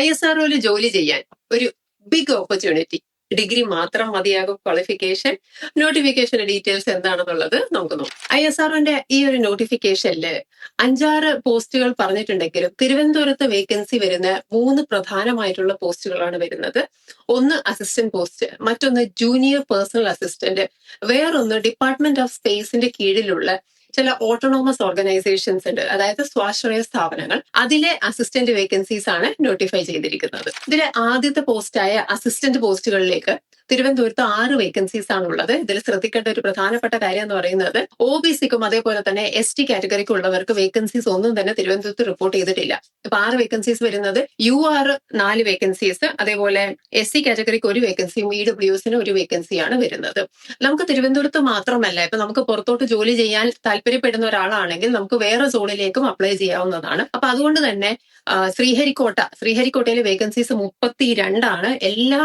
ISRO ജോലി ചെയ്യാൻ ഒരു ബിഗ് ഓപ്പർച്യൂണിറ്റി. ഡിഗ്രി മാത്രം മതിയാകും ക്വാളിഫിക്കേഷൻ. നോട്ടിഫിക്കേഷന്റെ ഡീറ്റെയിൽസ് എന്താണെന്നുള്ളത് നമുക്ക് നോക്കാം. ISROന്റെ ഈ ഒരു നോട്ടിഫിക്കേഷനില് 5-6 പോസ്റ്റുകൾ പറഞ്ഞിട്ടുണ്ടെങ്കിലും തിരുവനന്തപുരത്ത് വേക്കൻസി വരുന്ന 3 പ്രധാനമായിട്ടുള്ള പോസ്റ്റുകളാണ് വരുന്നത്. ഒന്ന് അസിസ്റ്റന്റ് പോസ്റ്റ്, മറ്റൊന്ന് ജൂനിയർ പേഴ്സണൽ അസിസ്റ്റന്റ്, വേറൊന്ന് ഡിപ്പാർട്ട്മെന്റ് ഓഫ് സ്പേസിന്റെ കീഴിലുള്ള ചില ഓട്ടോണോമസ് ഓർഗനൈസേഷൻസ് ഉണ്ട്, അതായത് സ്വാശ്രയ സ്ഥാപനങ്ങൾ. അതിലെ അസിസ്റ്റന്റ് വേക്കൻസീസ് ആണ് നോട്ടിഫൈ ചെയ്തിരിക്കുന്നത്. ഇതിലെ ആദ്യത്തെ പോസ്റ്റായ അസിസ്റ്റന്റ് പോസ്റ്റുകളിലേക്ക് തിരുവനന്തപുരത്ത് 6 വേക്കൻസീസ് ആണ് ഉള്ളത്. ഇതിൽ ശ്രദ്ധിക്കേണ്ട ഒരു പ്രധാനപ്പെട്ട കാര്യം എന്ന് പറയുന്നത് OBCക്കും അതേപോലെ തന്നെ ST കാറ്റഗറിക്കും ഉള്ളവർക്ക് വേക്കൻസീസ് ഒന്നും തന്നെ തിരുവനന്തപുരത്ത് റിപ്പോർട്ട് ചെയ്തിട്ടില്ല. ഇപ്പൊ 6 വേക്കൻസീസ് വരുന്നത് UR 4 വേക്കൻസീസ്, അതേപോലെ SC കാറ്റഗറിക്ക് 1 വേക്കൻസിയും EWSന് 1 വേക്കൻസിയാണ് വരുന്നത്. നമുക്ക് തിരുവനന്തപുരത്ത് മാത്രമല്ല, ഇപ്പൊ നമുക്ക് പുറത്തോട്ട് ജോലി ചെയ്യാൻ താല്പര്യപ്പെടുന്ന ഒരാളാണെങ്കിൽ നമുക്ക് വേറെ സോണിലേക്കും അപ്ലൈ ചെയ്യാവുന്നതാണ്. അപ്പൊ അതുകൊണ്ട് തന്നെ ശ്രീഹരിക്കോട്ടയിലെ വേക്കൻസീസ് 32 ആണ്. എല്ലാ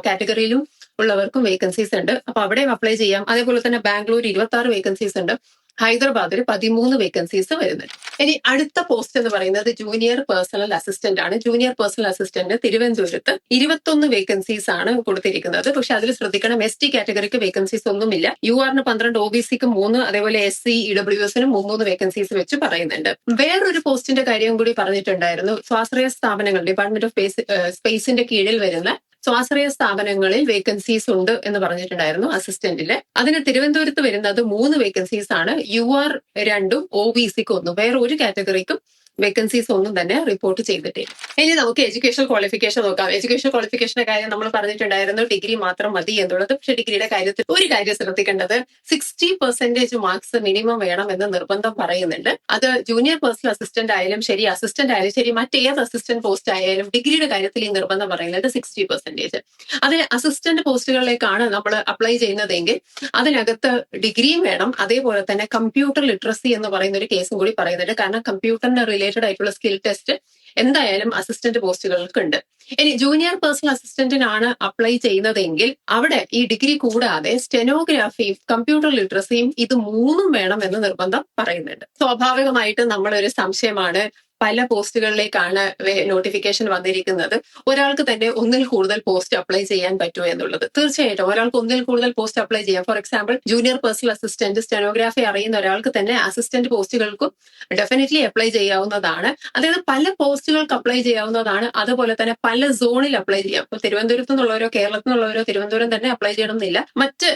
കാറ്റഗറിയിലും ഉള്ളവർക്കും വേക്കൻസീസ് ഉണ്ട്. അപ്പൊ അവിടെയും അപ്ലൈ ചെയ്യാം. അതേപോലെ തന്നെ ബാംഗ്ലൂർ 26 വേക്കൻസീസ് ഉണ്ട്. ഹൈദരാബാദിൽ 13 വേക്കൻസീസ് വരുന്നുണ്ട്. ഇനി അടുത്ത പോസ്റ്റ് എന്ന് പറയുന്നത് ജൂനിയർ പേഴ്സണൽ അസിസ്റ്റന്റ് ആണ്. ജൂനിയർ പേഴ്സണൽ അസിസ്റ്റന്റ് തിരുവനന്തപുരത്ത് 21 വേക്കൻസീസ് ആണ് കൊടുത്തിരിക്കുന്നത്. പക്ഷെ അതിൽ ശ്രദ്ധിക്കണം, ST കാറ്റഗറിക്ക് വേക്കൻസീസ് ഒന്നുമില്ല. URന് 12, OBCക്ക് 3, അതേപോലെ SC EWSനും 3 വേക്കൻസീസ് വെച്ച് പറയുന്നുണ്ട്. വേറൊരു പോസ്റ്റിന്റെ കാര്യം കൂടി പറഞ്ഞിട്ടുണ്ടായിരുന്നു. സ്വാശ്രയ സ്ഥാപനങ്ങൾ, ഡിപ്പാർട്ട്മെന്റ് ഓഫ് സ്പേസിന്റെ കീഴിൽ വരുന്ന സ്വാശ്രയ സ്ഥാപനങ്ങളിൽ വേക്കൻസീസ് ഉണ്ട് എന്ന് പറഞ്ഞിട്ടുണ്ടായിരുന്നു അസിസ്റ്റന്റില്. അതിന് തിരുവനന്തപുരത്ത് വരുന്നത് 3 വേക്കൻസീസ് ആണ്. UR 2, OBCക്ക് 1. വേറെ ഒരു കാറ്റഗറിക്കും വേക്കൻസീസ് ഒന്നും തന്നെ റിപ്പോർട്ട് ചെയ്തിട്ടില്ല. ഇനി നമുക്ക് എഡ്യൂക്കേഷൻ ക്വാളിഫിക്കേഷൻ നോക്കാം. എഡ്യൂക്കേഷൻ ക്വാളിഫിക്കേഷന്റെ കാര്യം നമ്മൾ പറഞ്ഞിട്ടുണ്ടായിരുന്നു, ഡിഗ്രി മാത്രം മതി എന്നുള്ളത്. പക്ഷെ ഡിഗ്രിയുടെ കാര്യത്തിൽ ഒരു കാര്യം ശ്രദ്ധിക്കേണ്ടത്, 60% മാർക്സ് മിനിമം വേണം എന്ന് നിർബന്ധം പറയുന്നുണ്ട്. അത് ജൂനിയർ പേഴ്സണൽ അസിസ്റ്റന്റ് ആയാലും ശരി, അസിസ്റ്റന്റ് ആയാലും ശരി, മറ്റേത് അസിസ്റ്റന്റ് പോസ്റ്റ് ആയാലും ഡിഗ്രിയുടെ കാര്യത്തിൽ ഈ നിർബന്ധം പറയുന്നത് 60%. അതിന് അസിസ്റ്റന്റ് പോസ്റ്റുകളിലേക്കാണ് നമ്മൾ അപ്ലൈ ചെയ്യുന്നതെങ്കിൽ അതിനകത്ത് ഡിഗ്രിയും വേണം. അതേപോലെ തന്നെ കമ്പ്യൂട്ടർ ലിറ്ററസി എന്ന് പറയുന്ന ഒരു കേസും കൂടി പറയുന്നുണ്ട്. കാരണം കമ്പ്യൂട്ടറിന് റിലേറ്റഡ് ആയിട്ടുള്ള സ്കിൽ ടെസ്റ്റ് എന്തായാലും അസിസ്റ്റന്റ് പോസ്റ്റുകൾക്ക് ഉണ്ട്. ഇനി ജൂനിയർ പേഴ്സണൽ അസിസ്റ്റന്റിനാണ് അപ്ലൈ ചെയ്യുന്നതെങ്കിൽ അവിടെ ഈ ഡിഗ്രി കൂടാതെ സ്റ്റെനോഗ്രാഫിയും കമ്പ്യൂട്ടർ ലിറ്ററസിയും ഇത് 3 വേണം എന്ന് നിർബന്ധം പറയുന്നുണ്ട്. സ്വാഭാവികമായിട്ട് നമ്മളൊരു സംശയമാണ്, പല പോസ്റ്റുകളിലേക്കാണ് നോട്ടിഫിക്കേഷൻ വന്നിരിക്കുന്നത്, ഒരാൾക്ക് തന്നെ ഒന്നിൽ കൂടുതൽ പോസ്റ്റ് അപ്ലൈ ചെയ്യാൻ പറ്റുമോ എന്നുള്ളത്. തീർച്ചയായിട്ടും ഒരാൾക്ക് ഒന്നിൽ കൂടുതൽ പോസ്റ്റ് അപ്ലൈ ചെയ്യാം. For example, junior personal assistant stenography അറിയുന്ന ഒരാൾക്ക് തന്നെ അസിസ്റ്റന്റ് പോസ്റ്റുകൾക്കും ഡെഫിനറ്റ്ലി അപ്ലൈ ചെയ്യാവുന്നതാണ്. അതായത് പല പോസ്റ്റുകൾക്ക് അപ്ലൈ ചെയ്യാവുന്നതാണ്. അതുപോലെ തന്നെ പല സോണിൽ അപ്ലൈ ചെയ്യാം. ഇപ്പൊ തിരുവനന്തപുരത്ത് നിന്നുള്ളവരോ കേരളത്തിൽ നിന്നുള്ളവരോ തിരുവനന്തപുരം തന്നെ അപ്ലൈ ചെയ്യണമെന്നില്ല, മറ്റ്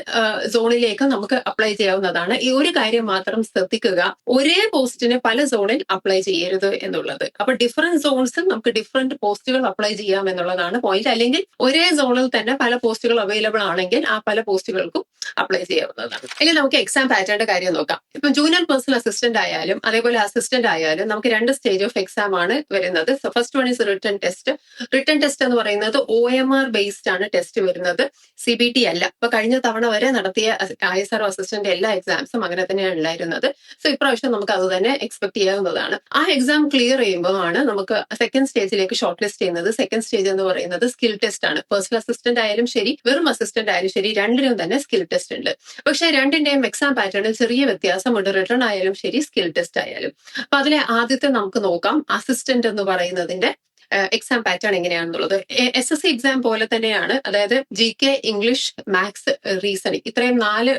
സോണിലേക്ക് നമുക്ക് അപ്ലൈ ചെയ്യാവുന്നതാണ്. ഈ ഒരു കാര്യം മാത്രം ശ്രദ്ധിക്കുക, ഒരേ പോസ്റ്റിന് പല സോണിൽ അപ്ലൈ ചെയ്യരുത് എന്നുള്ളത്. അപ്പൊ ഡിഫറെന്റ് സോൺസിൽ നമുക്ക് ഡിഫറെന്റ് പോസ്റ്റുകൾ അപ്ലൈ ചെയ്യാം എന്നുള്ളതാണ് പോയിന്റ്. അല്ലെങ്കിൽ ഒരേ സോണിൽ തന്നെ പല പോസ്റ്റുകൾ അവൈലബിൾ ആണെങ്കിൽ ആ പല പോസ്റ്റുകൾക്കും അപ്ലൈ ചെയ്യാവുന്നതാണ്. ഇനി നമുക്ക് എക്സാം പാറ്റേണിന്റെ കാര്യം നോക്കാം. ഇപ്പൊ ജൂനിയർ പേഴ്സണൽ അസിസ്റ്റന്റ് ആയാലും അതേപോലെ അസിസ്റ്റന്റ് ആയാലും നമുക്ക് 2 സ്റ്റേജ് ഓഫ് എക്സാം ആണ് വരുന്നത്. First one is written test. Written test എന്ന് പറയുന്നത് OMR ബേസ്ഡ് ആണ് ടെസ്റ്റ് വരുന്നത്, CBT അല്ല. ഇപ്പൊ കഴിഞ്ഞ തവണ വരെ നടത്തിയ ISRO അസിസ്റ്റന്റ് എല്ലാ എക്സാംസും അങ്ങനെ തന്നെയാണ് ഉണ്ടായിരുന്നത്. സോ ഇപ്രാവശ്യം നമുക്ക് അത് തന്നെ എക്സ്പെക്ട് ചെയ്യാവുന്നതാണ്. ആ എക്സാം ക്ലിയർ ചെയ്യുമ്പോഴാണ് നമുക്ക് സെക്കൻഡ് സ്റ്റേജിലേക്ക് ഷോർട്ട് ലിസ്റ്റ് ചെയ്യുന്നത്. സെക്കൻഡ് സ്റ്റേജ് എന്ന് പറയുന്നത് സ്കിൽ ടെസ്റ്റ് ആണ്. പേഴ്സണൽ അസിസ്റ്റന്റ് ആയാലും ശരി, വെറും അസിസ്റ്റന്റ് ആയാലും ശരി, രണ്ടിനും തന്നെ സ്കിൽ ടെസ്റ്റ് ഉണ്ട്. പക്ഷെ രണ്ടിന്റെയും എക്സാം പാറ്റേണിൽ ചെറിയ വ്യത്യാസമുണ്ട്, റിട്ടേൺ ആയാലും ശരി, സ്കിൽ ടെസ്റ്റ് ആയാലും. അപ്പൊ അതിലെ ആദ്യത്തെ നമുക്ക് നോക്കാം. അസിസ്റ്റന്റ് എന്ന് പറയുന്നതിന്റെ എക്സാം പാറ്റേൺ എങ്ങനെയാണെന്നുള്ളത്. SSC എക്സാം പോലെ തന്നെയാണ്. അതായത് GK, ഇംഗ്ലീഷ്, മാത്സ്, റീസണിങ്, ഇത്രയും 4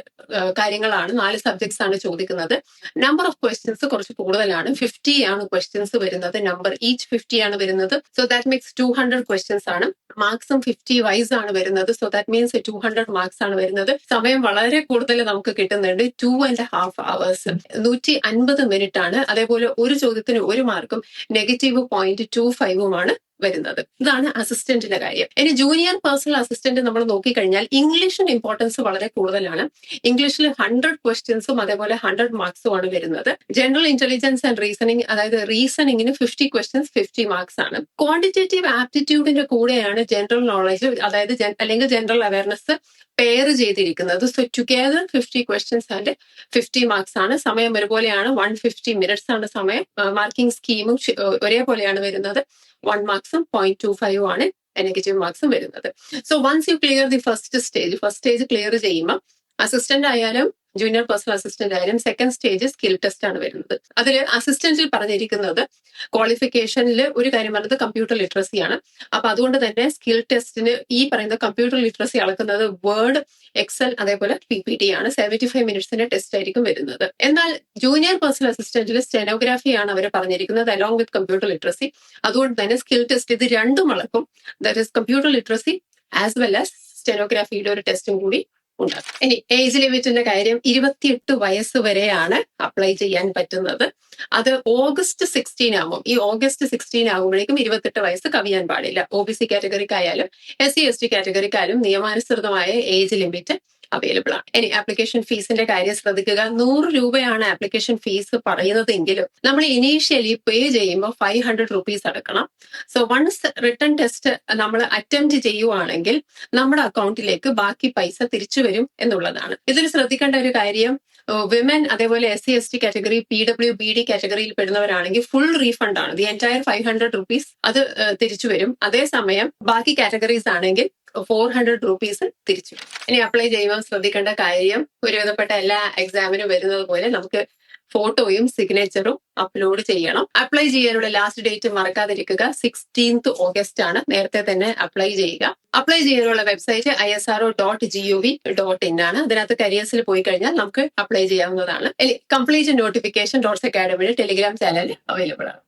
കാര്യങ്ങളാണ്, 4 സബ്ജക്ട്സ് ആണ് ചോദിക്കുന്നത്. നമ്പർ ഓഫ് ക്വസ്റ്റ്യൻസ് കുറച്ച് കൂടുതലാണ്. 50 ആണ് ക്വസ്റ്റ്യൻസ് വരുന്നത്. നമ്പർ ഈച്ച് 50 ആണ് വരുന്നത്. സോ ദാറ്റ് മീൻസ് 200 ക്വസ്റ്റ്യൻസ് ആണ്. മാർക്സും 50 വൈസ് ആണ് വരുന്നത്. സോ ദാറ്റ് മീൻസ് 200 മാർക്സ് ആണ് വരുന്നത്. സമയം വളരെ കൂടുതൽ നമുക്ക് കിട്ടുന്നുണ്ട്. 2.5 hours, 150 മിനിറ്റ് ആണ്. അതേപോലെ ഒരു ചോദ്യത്തിന് 1 മാർക്കും -0.25 വരുന്നത്. ഇതാണ് അസിസ്റ്റന്റിന്റെ കാര്യം. ഇനി ജൂനിയർ പേഴ്സണൽ അസിസ്റ്റന്റ് നമ്മൾ നോക്കിക്കഴിഞ്ഞാൽ ഇംഗ്ലീഷിന് ഇമ്പോർട്ടൻസ് വളരെ കൂടുതലാണ്. ഇംഗ്ലീഷിൽ 100 ക്വസ്റ്റ്യൻസും അതേപോലെ 100 മാർക്സും ആണ് വരുന്നത്. ജനറൽ ഇന്റലിജൻസ് ആൻഡ് റീസണിങ്, അതായത് റീസണിങ്ങിന് 50 ക്വസ്റ്റ്യൻസ് 50 മാർക്സ് ആണ്. ക്വാണ്ടിറ്റേറ്റീവ് ആപ്റ്റിറ്റ്യൂഡിന്റെ കൂടെയാണ് ജനറൽ നോളജ്, അതായത് അല്ലെങ്കിൽ ജനറൽ അവയർനെസ് പെയർ ചെയ്തിരിക്കുന്നത്. So together 50 questions and 50 marks ആണ്. സമയം ഒരുപോലെയാണ്, 150 മിനിറ്റ്സ് ആണ് സമയം. മാർക്കിംഗ് സ്കീമും ഒരേപോലെയാണ് വരുന്നത്. 1 മാർക്സും 0.25 ആണ് നെഗറ്റീവ് മാർക്സും വരുന്നത്. So once you clear the first stage clear ചെയ്യുമ്പോൾ അസിസ്റ്റന്റ് ആയാലും ജൂനിയർ പേഴ്സണൽ അസിസ്റ്റന്റ് ആയാലും സെക്കൻഡ് സ്റ്റേജ് സ്കിൽ ടെസ്റ്റ് ആണ് വരുന്നത്. അതിൽ അസിസ്റ്റന്റിൽ പറഞ്ഞിരിക്കുന്നത് ക്വാളിഫിക്കേഷനിൽ ഒരു കാര്യം പറഞ്ഞത് കമ്പ്യൂട്ടർ ലിറ്ററസി ആണ്. അപ്പൊ അതുകൊണ്ട് തന്നെ സ്കിൽ ടെസ്റ്റിന് ഈ പറയുന്ന കമ്പ്യൂട്ടർ ലിറ്ററസി അളക്കുന്നത് വേർഡ്, എക്സൽ അതേപോലെ PPT ആണ്. 75 മിനിറ്റ്സിന്റെ ടെസ്റ്റ് ആയിരിക്കും വരുന്നത്. എന്നാൽ ജൂനിയർ പേഴ്സണൽ അസിസ്റ്റന്റിൽ സ്റ്റെനോഗ്രാഫി ആണ് അവർ പറഞ്ഞിരിക്കുന്നത് അലോങ് വിത്ത് കമ്പ്യൂട്ടർ ലിറ്ററസി. അതുകൊണ്ട് തന്നെ സ്കിൽ ടെസ്റ്റ് ഇത് രണ്ടും അളക്കും. That is computer literacy as well as സ്റ്റെനോഗ്രാഫിയുടെ ഒരു ടെസ്റ്റും കൂടി ഉണ്ടാകും. ഇനി ഏജ് ലിമിറ്റിന്റെ കാര്യം 28 വയസ്സ് വരെയാണ് അപ്ലൈ ചെയ്യാൻ പറ്റുന്നത്. അത് ഓഗസ്റ്റ് 16 ആകും. ഈ ഓഗസ്റ്റ് 16 ആകുമ്പോഴേക്കും 28 വയസ്സ് കവിയാൻ പാടില്ല. OBC കാറ്റഗറിക്കായാലും SC/ST കാറ്റഗറിക്കായാലും നിയമാനുസൃതമായ ഏജ് ലിമിറ്റ് അവൈലബിൾ ആണ്. ഇനി ആപ്ലിക്കേഷൻ ഫീസിന്റെ കാര്യം ശ്രദ്ധിക്കുക. 100 രൂപയാണ് ആപ്ലിക്കേഷൻ ഫീസ് പറയുന്നതെങ്കിലും നമ്മൾ ഇനീഷ്യലി പേ ചെയ്യുമ്പോൾ 500 റുപ്പീസ് അടക്കണം. സോ വൺസ് റിട്ടേൺ ടെസ്റ്റ് നമ്മൾ അറ്റംപ്റ്റ് ചെയ്യുവാണെങ്കിൽ നമ്മുടെ അക്കൗണ്ടിലേക്ക് ബാക്കി പൈസ തിരിച്ചു വരും എന്നുള്ളതാണ്. ഇതിൽ ശ്രദ്ധിക്കേണ്ട ഒരു കാര്യം, വിമൻ അതേപോലെ SC/ST കാറ്റഗറി, PWBD കാറ്റഗറിയിൽ പെടുന്നവരാണെങ്കിൽ ഫുൾ റീഫണ്ട് ആണ്. ദി എൻറ്റയർ 500 റുപ്പീസ് അത് തിരിച്ചു വരും. അതേസമയം ബാക്കി കാറ്റഗറീസ് ആണെങ്കിൽ 400 റുപ്പീസ് തിരിച്ചു. ഇനി അപ്ലൈ ചെയ്യുമ്പോൾ ശ്രദ്ധിക്കേണ്ട കാര്യം, ഒരുവിധപ്പെട്ട എല്ലാ എക്സാമിനും വരുന്നത് പോലെ നമുക്ക് ഫോട്ടോയും സിഗ്നേച്ചറും അപ്ലോഡ് ചെയ്യണം. അപ്ലൈ ചെയ്യാനുള്ള ലാസ്റ്റ് ഡേറ്റ് മറക്കാതിരിക്കുക. 16th ഓഗസ്റ്റ് ആണ്. നേരത്തെ തന്നെ അപ്ലൈ ചെയ്യുക. അപ്ലൈ ചെയ്യാനുള്ള വെബ്സൈറ്റ് isro.gov.in ആണ്. അതിനകത്ത് കരിയേഴ്സിൽ പോയി കഴിഞ്ഞാൽ നമുക്ക് അപ്ലൈ ചെയ്യാവുന്നതാണ്. കംപ്ലീറ്റ് നോട്ടിഫിക്കേഷൻ ഡോട്ട്സ് അക്കാഡമിയുടെ ടെലിഗ്രാം ചാനൽ അവൈലബിൾ ആണ്.